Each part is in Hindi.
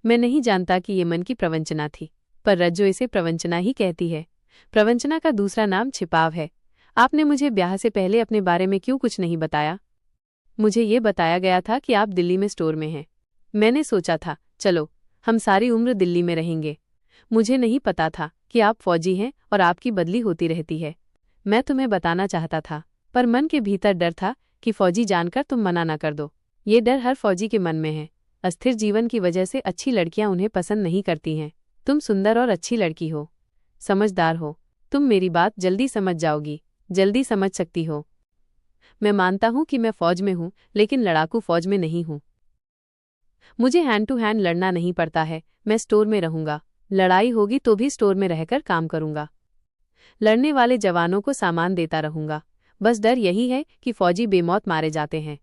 मैं नहीं जानता कि ये मन की प्रवंचना थी, पर रज्जो इसे प्रवंचना ही कहती है। प्रवंचना का दूसरा नाम छिपाव है। आपने मुझे ब्याह से पहले अपने बारे में क्यों कुछ नहीं बताया? मुझे ये बताया गया था कि आप दिल्ली में स्टोर में हैं। मैंने सोचा था, चलो हम सारी उम्र दिल्ली में रहेंगे। मुझे नहीं पता था कि आप फौजी हैं और आपकी बदली होती रहती है। मैं तुम्हें बताना चाहता था, पर मन के भीतर डर था कि फौजी जानकर तुम मना न कर दो। ये डर हर फौजी के मन में है। अस्थिर जीवन की वजह से अच्छी लड़कियां उन्हें पसंद नहीं करती हैं। तुम सुंदर और अच्छी लड़की हो, समझदार हो, तुम मेरी बात जल्दी समझ जाओगी, जल्दी समझ सकती हो। मैं मानता हूं कि मैं फौज में हूं, लेकिन लड़ाकू फौज में नहीं हूं। मुझे हैंड टू हैंड लड़ना नहीं पड़ता है। मैं स्टोर में रहूंगा, लड़ाई होगी तो भी स्टोर में रहकर काम करूंगा। लड़ने वाले जवानों को सामान देता रहूंगा। बस डर यही है कि फौजी बेमौत मारे जाते हैं।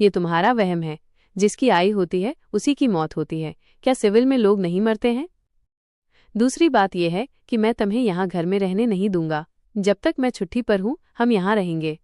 ये तुम्हारा वहम है। जिसकी आई होती है उसी की मौत होती है। क्या सिविल में लोग नहीं मरते हैं? दूसरी बात यह है कि मैं तुम्हें यहाँ घर में रहने नहीं दूंगा। जब तक मैं छुट्टी पर हूँ हम यहाँ रहेंगे।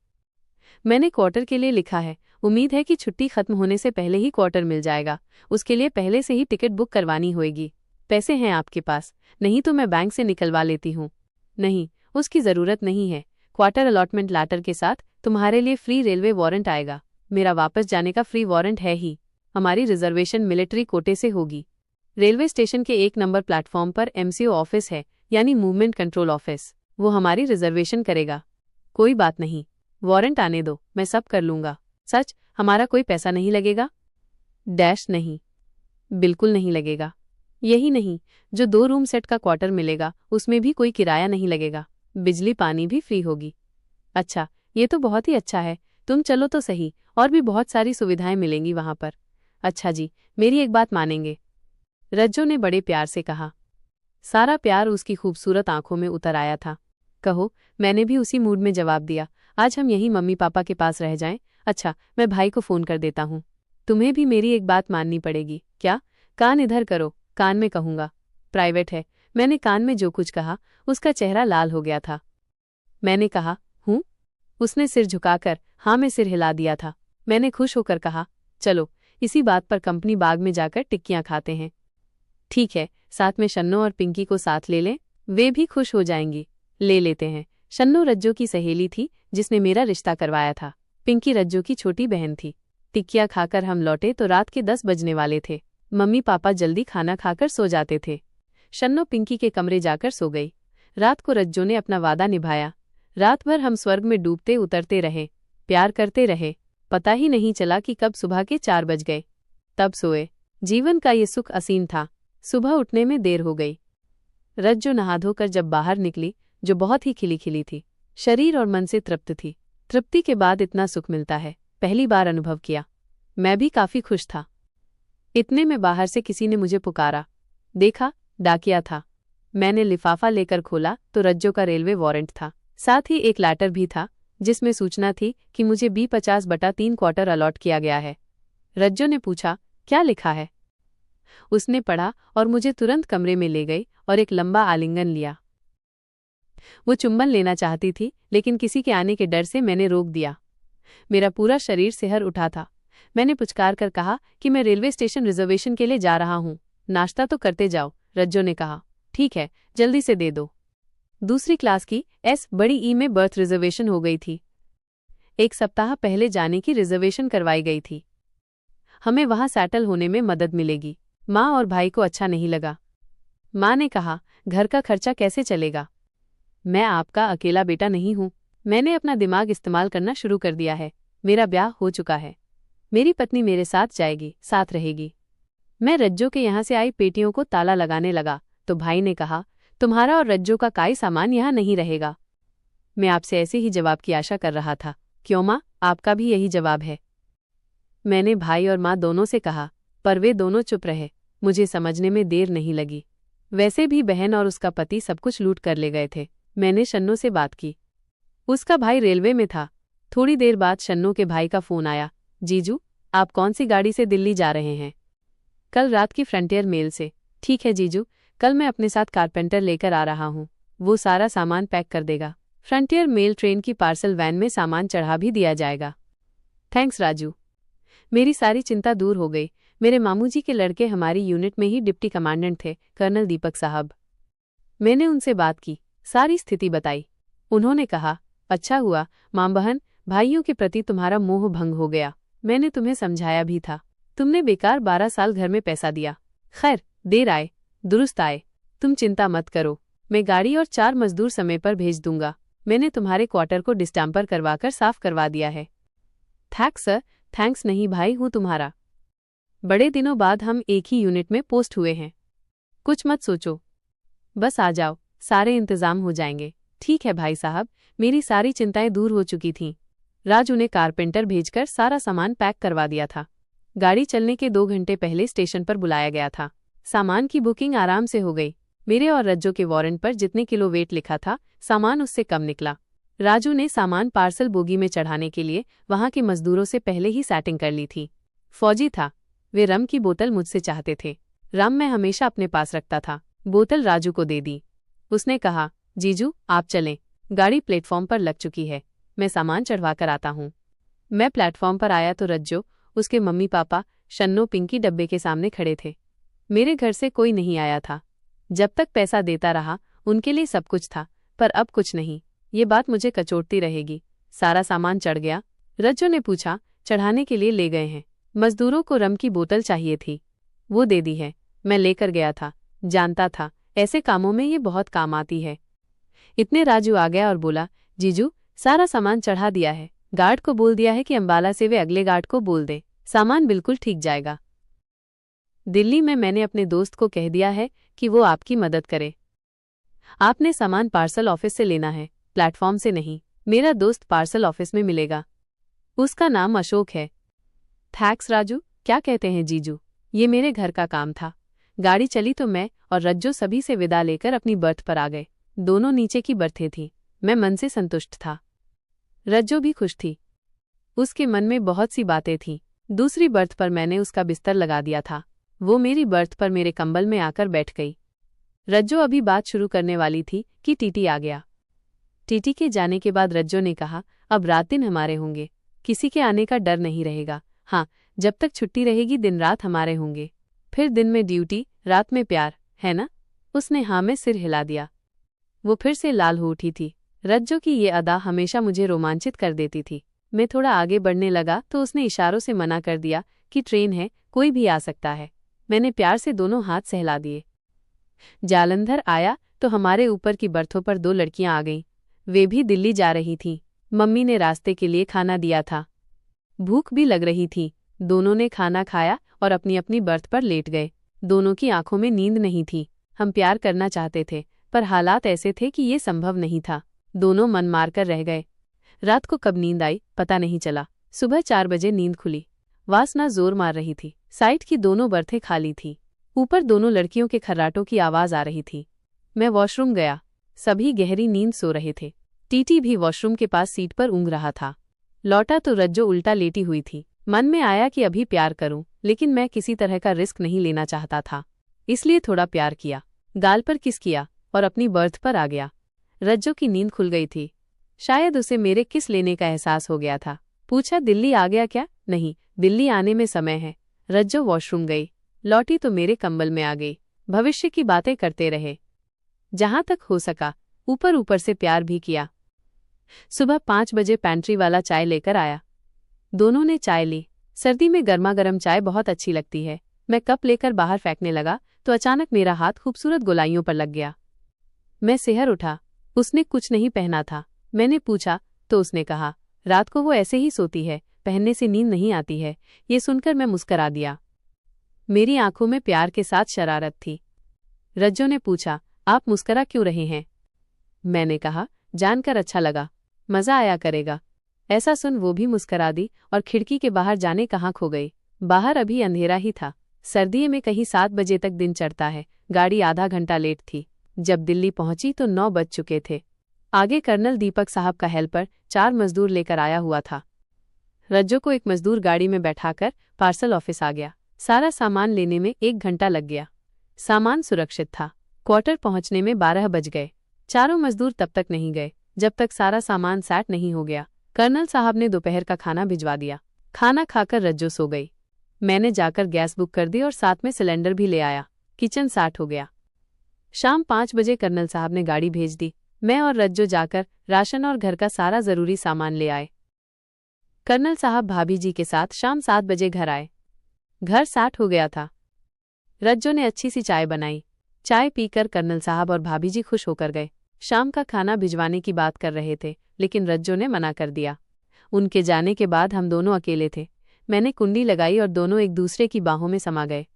मैंने क्वार्टर के लिए लिखा है। उम्मीद है कि छुट्टी खत्म होने से पहले ही क्वार्टर मिल जाएगा। उसके लिए पहले से ही टिकट बुक करवानी होगी। पैसे हैं आपके पास? नहीं तो मैं बैंक से निकलवा लेती हूँ। नहीं, उसकी ज़रूरत नहीं है। क्वार्टर अलॉटमेंट लेटर के साथ तुम्हारे लिए फ्री रेलवे वारंट आएगा। मेरा वापस जाने का फ्री वारंट है ही। हमारी रिजर्वेशन मिलिट्री कोटे से होगी। रेलवे स्टेशन के 1 नंबर प्लेटफॉर्म पर MCO ऑफिस है, यानी मूवमेंट कंट्रोल ऑफिस। वो हमारी रिजर्वेशन करेगा। कोई बात नहीं, वारंट आने दो, मैं सब कर लूंगा। सच? हमारा कोई पैसा नहीं लगेगा? डैश नहीं, बिल्कुल नहीं लगेगा। यही नहीं, जो 2 रूम सेट का क्वार्टर मिलेगा उसमें भी कोई किराया नहीं लगेगा। बिजली पानी भी फ्री होगी। अच्छा, ये तो बहुत ही अच्छा है। तुम चलो तो सही, और भी बहुत सारी सुविधाएं मिलेंगी वहां पर। अच्छा जी, मेरी एक बात मानेंगे? रज्जो ने बड़े प्यार से कहा। सारा प्यार उसकी खूबसूरत आंखों में उतर आया था। कहो, मैंने भी उसी मूड में जवाब दिया। आज हम यहीं मम्मी पापा के पास रह जाएं। अच्छा, मैं भाई को फोन कर देता हूँ। तुम्हें भी मेरी एक बात माननी पड़ेगी। क्या? कान इधर करो, कान में कहूंगा। प्राइवेट है। मैंने कान में जो कुछ कहा उसका चेहरा लाल हो गया था। मैंने कहा, हूँ? उसने सिर झुकाकर हाँ में सिर हिला दिया था। मैंने खुश होकर कहा, चलो इसी बात पर कंपनी बाग में जाकर टिक्कियां खाते हैं। ठीक है, साथ में शन्नो और पिंकी को साथ ले लें, वे भी खुश हो जाएंगी। ले लेते हैं। शन्नो रज्जो की सहेली थी जिसने मेरा रिश्ता करवाया था। पिंकी रज्जो की छोटी बहन थी। टिक्कियां खाकर हम लौटे तो रात के 10 बजने वाले थे। मम्मी पापा जल्दी खाना खाकर सो जाते थे। शन्नो पिंकी के कमरे जाकर सो गई। रात को रज्जो ने अपना वादा निभाया। रात भर हम स्वर्ग में डूबते उतरते रहे, प्यार करते रहे। पता ही नहीं चला कि कब सुबह के 4 बज गए। तब सोए। जीवन का ये सुख असीम था। सुबह उठने में देर हो गई। रज्जो नहा धोकर जब बाहर निकली, जो बहुत ही खिली खिली थी, शरीर और मन से तृप्त थी। तृप्ति के बाद इतना सुख मिलता है, पहली बार अनुभव किया। मैं भी काफी खुश था। इतने में बाहर से किसी ने मुझे पुकारा। देखा, डाकिया था। मैंने लिफाफा लेकर खोला तो रज्जो का रेलवे वारंट था। साथ ही एक लेटर भी था जिसमें सूचना थी कि मुझे B50/3 क्वार्टर अलॉट किया गया है। रज्जो ने पूछा, क्या लिखा है? उसने पढ़ा और मुझे तुरंत कमरे में ले गई और एक लंबा आलिंगन लिया। वो चुंबन लेना चाहती थी, लेकिन किसी के आने के डर से मैंने रोक दिया। मेरा पूरा शरीर सिहर उठा था। मैंने पुचकार कर कहा कि मैं रेलवे स्टेशन रिजर्वेशन के लिए जा रहा हूँ। नाश्ता तो करते जाओ, रज्जो ने कहा। ठीक है, जल्दी से दे दो। दूसरी क्लास की बड़ी ई में बर्थ रिजर्वेशन हो गई थी। 1 सप्ताह पहले जाने की रिजर्वेशन करवाई गई थी। हमें वहां सेटल होने में मदद मिलेगी। माँ और भाई को अच्छा नहीं लगा। माँ ने कहा, घर का खर्चा कैसे चलेगा? मैं आपका अकेला बेटा नहीं हूँ। मैंने अपना दिमाग इस्तेमाल करना शुरू कर दिया है। मेरा ब्याह हो चुका है। मेरी पत्नी मेरे साथ जाएगी, साथ रहेगी। मैं रज्जो के यहाँ से आई पेटियों को ताला लगाने लगा तो भाई ने कहा, तुम्हारा और रज्जो का कोई सामान यहाँ नहीं रहेगा। मैं आपसे ऐसे ही जवाब की आशा कर रहा था। क्यों माँ, आपका भी यही जवाब है? मैंने भाई और माँ दोनों से कहा, पर वे दोनों चुप रहे। मुझे समझने में देर नहीं लगी। वैसे भी बहन और उसका पति सब कुछ लूट कर ले गए थे। मैंने शन्नो से बात की। उसका भाई रेलवे में था। थोड़ी देर बाद शन्नो के भाई का फोन आया। जीजू, आप कौन सी गाड़ी से दिल्ली जा रहे हैं? कल रात की फ्रंटियर मेल से। ठीक है जीजू, कल मैं अपने साथ कारपेंटर लेकर आ रहा हूँ। वो सारा सामान पैक कर देगा। फ्रंटियर मेल ट्रेन की पार्सल वैन में सामान चढ़ा भी दिया जाएगा। थैंक्स राजू। मेरी सारी चिंता दूर हो गई। मेरे मामू जी के लड़के हमारी यूनिट में ही डिप्टी कमांडेंट थे, कर्नल दीपक साहब। मैंने उनसे बात की, सारी स्थिति बताई। उन्होंने कहा, अच्छा हुआ मां बहन, भाइयों के प्रति तुम्हारा मोह भंग हो गया। मैंने तुम्हें समझाया भी था, तुमने बेकार 12 साल घर में पैसा दिया। खैर, देर आए दुरुस्त आए, तुम चिंता मत करो, मैं गाड़ी और 4 मजदूर समय पर भेज दूंगा। मैंने तुम्हारे क्वार्टर को डिस्टेम्पर करवाकर साफ करवा दिया है। Thanks sir. थैंक्स नहीं भाई, हूँ तुम्हारा। बड़े दिनों बाद हम एक ही यूनिट में पोस्ट हुए हैं। कुछ मत सोचो, बस आ जाओ, सारे इंतजाम हो जाएंगे। ठीक है भाई साहब, मेरी सारी चिंताएं दूर हो चुकी थीं। राजू ने कारपेंटर भेजकर सारा सामान पैक करवा दिया था। गाड़ी चलने के 2 घंटे पहले स्टेशन पर बुलाया गया था। सामान की बुकिंग आराम से हो गई। मेरे और रज्जो के वारंट पर जितने किलो वेट लिखा था, सामान उससे कम निकला। राजू ने सामान पार्सल बोगी में चढ़ाने के लिए वहां के मजदूरों से पहले ही सेटिंग कर ली थी। फौजी था, वे रम की बोतल मुझसे चाहते थे। रम मैं हमेशा अपने पास रखता था। बोतल राजू को दे दी। उसने कहा, जीजू आप चलें, गाड़ी प्लेटफॉर्म पर लग चुकी है, मैं सामान चढ़वा कर आता हूँ। मैं प्लेटफॉर्म पर आया तो रज्जो, उसके मम्मी पापा, शन्नो पिंकी डब्बे के सामने खड़े थे। मेरे घर से कोई नहीं आया था। जब तक पैसा देता रहा उनके लिए सब कुछ था, पर अब कुछ नहीं। ये बात मुझे कचोटती रहेगी। सारा सामान चढ़ गया। रज्जो ने पूछा, चढ़ाने के लिए ले गए हैं? मजदूरों को रम की बोतल चाहिए थी, वो दे दी है। मैं लेकर गया था, जानता था ऐसे कामों में ये बहुत काम आती है। इतने राजू आ गया और बोला, जीजू सारा सामान चढ़ा दिया है, गार्ड को बोल दिया है कि अंबाला से वे अगले गार्ड को बोल दे, सामान बिल्कुल ठीक जाएगा। दिल्ली में मैंने अपने दोस्त को कह दिया है कि वो आपकी मदद करे। आपने सामान पार्सल ऑफिस से लेना है, प्लेटफॉर्म से नहीं। मेरा दोस्त पार्सल ऑफिस में मिलेगा, उसका नाम अशोक है। थैंक्स राजू। क्या कहते हैं जीजू, ये मेरे घर का काम था। गाड़ी चली तो मैं और रज्जो सभी से विदा लेकर अपनी बर्थ पर आ गए। दोनों नीचे की बर्थें थीं। मैं मन से संतुष्ट था, रज्जो भी खुश थी। उसके मन में बहुत सी बातें थीं। दूसरी बर्थ पर मैंने उसका बिस्तर लगा दिया था। वो मेरी बर्थ पर मेरे कंबल में आकर बैठ गई। रज्जो अभी बात शुरू करने वाली थी कि टीटी आ गया। टीटी के जाने के बाद रज्जो ने कहा, अब रात दिन हमारे होंगे, किसी के आने का डर नहीं रहेगा। हाँ, जब तक छुट्टी रहेगी दिन रात हमारे होंगे। फिर दिन में ड्यूटी, रात में प्यार, है ना? उसने हाँ में सिर हिला दिया। वो फिर से लाल हो उठी थी। रज्जो की ये अदा हमेशा मुझे रोमांचित कर देती थी। मैं थोड़ा आगे बढ़ने लगा तो उसने इशारों से मना कर दिया कि ट्रेन है, कोई भी आ सकता है। मैंने प्यार से दोनों हाथ सहला दिए। जालंधर आया तो हमारे ऊपर की बर्थों पर 2 लड़कियां आ गईं। वे भी दिल्ली जा रही थीं। मम्मी ने रास्ते के लिए खाना दिया था। भूख भी लग रही थी। दोनों ने खाना खाया और अपनी अपनी बर्थ पर लेट गए। दोनों की आंखों में नींद नहीं थी। हम प्यार करना चाहते थे, पर हालात ऐसे थे कि ये संभव नहीं था। दोनों मन मारकर रह गए। रात को कब नींद आई पता नहीं चला। सुबह 4 बजे नींद खुली। वासना जोर मार रही थी। साइड की दोनों बर्थें खाली थी। ऊपर दोनों लड़कियों के खर्राटों की आवाज आ रही थी। मैं वॉशरूम गया। सभी गहरी नींद सो रहे थे। टीटी भी वॉशरूम के पास सीट पर ऊँघ रहा था। लौटा तो रज्जो उल्टा लेटी हुई थी। मन में आया कि अभी प्यार करूं, लेकिन मैं किसी तरह का रिस्क नहीं लेना चाहता था, इसलिए थोड़ा प्यार किया, गाल पर किस किया और अपनी बर्थ पर आ गया। रज्जो की नींद खुल गई थी। शायद उसे मेरे किस लेने का एहसास हो गया था। पूछा, दिल्ली आ गया क्या? नहीं, दिल्ली आने में समय है। रज्जो वॉशरूम गई, लौटी तो मेरे कंबल में आ गई। भविष्य की बातें करते रहे। जहां तक हो सका ऊपर ऊपर से प्यार भी किया। सुबह 5 बजे पैंट्री वाला चाय लेकर आया। दोनों ने चाय ली। सर्दी में गर्मा गर्म चाय बहुत अच्छी लगती है। मैं कप लेकर बाहर फेंकने लगा तो अचानक मेरा हाथ खूबसूरत गोलाइयों पर लग गया। मैं सिहर उठा। उसने कुछ नहीं पहना था। मैंने पूछा तो उसने कहा, रात को वो ऐसे ही सोती है, पहनने से नींद नहीं आती है। ये सुनकर मैं मुस्करा दिया। मेरी आंखों में प्यार के साथ शरारत थी। रज्जो ने पूछा, आप मुस्करा क्यों रहे हैं? मैंने कहा, जानकर अच्छा लगा, मजा आया करेगा। ऐसा सुन वो भी मुस्करा दी और खिड़की के बाहर जाने कहाँ खो गई। बाहर अभी अंधेरा ही था। सर्दी में कहीं 7 बजे तक दिन चढ़ता है। गाड़ी आधा घंटा लेट थी। जब दिल्ली पहुंची तो 9 बज चुके थे। आगे कर्नल दीपक साहब का हेल्पर 4 मजदूर लेकर आया हुआ था। रज्जो को एक मजदूर गाड़ी में बैठाकर पार्सल ऑफिस आ गया। सारा सामान लेने में 1 घंटा लग गया। सामान सुरक्षित था। क्वार्टर पहुंचने में 12 बज गए। चारों मजदूर तब तक नहीं गए जब तक सारा सामान सेट नहीं हो गया। कर्नल साहब ने दोपहर का खाना भिजवा दिया। खाना खाकर रज्जो सो गई। मैंने जाकर गैस बुक कर दी और साथ में सिलेंडर भी ले आया। किचन स्टार्ट हो गया। शाम 5 बजे कर्नल साहब ने गाड़ी भेज दी। मैं और रज्जो जाकर राशन और घर का सारा जरूरी सामान ले आए। कर्नल साहब भाभी जी के साथ शाम 7 बजे घर आए। घर स्टार्ट हो गया था। रज्जो ने अच्छी सी चाय बनाई। चाय पीकर कर्नल साहब और भाभी जी खुश होकर गए। शाम का खाना भिजवाने की बात कर रहे थे, लेकिन रज्जो ने मना कर दिया। उनके जाने के बाद हम दोनों अकेले थे। मैंने कुंडी लगाई और दोनों एक दूसरे की बाहों में समा गए।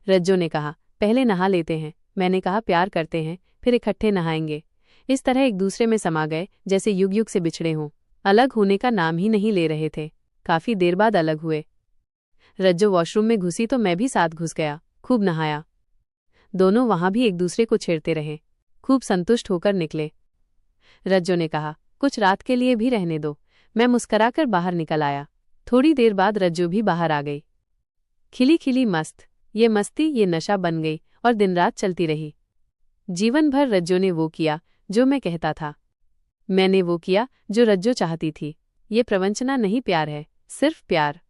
रज्जो ने कहा, पहले नहा लेते हैं। मैंने कहा, प्यार करते हैं, फिर इकट्ठे नहाएंगे। इस तरह एक दूसरे में समा गए, जैसे युग युग से बिछड़े हों। अलग होने का नाम ही नहीं ले रहे थे। काफी देर बाद अलग हुए। रज्जो वॉशरूम में घुसी तो मैं भी साथ घुस गया। खूब नहाया। दोनों वहां भी एक दूसरे को छेड़ते रहे। खूब संतुष्ट होकर निकले। रज्जो ने कहा, कुछ रात के लिए भी रहने दो। मैं मुस्कुराकर बाहर निकल आया। थोड़ी देर बाद रज्जो भी बाहर आ गई। खिली खिली मस्त। ये मस्ती, ये नशा बन गई और दिन रात चलती रही। जीवन भर रज्जो ने वो किया जो मैं कहता था। मैंने वो किया जो रज्जो चाहती थी। ये प्रवंचना नहीं, प्यार है, सिर्फ प्यार।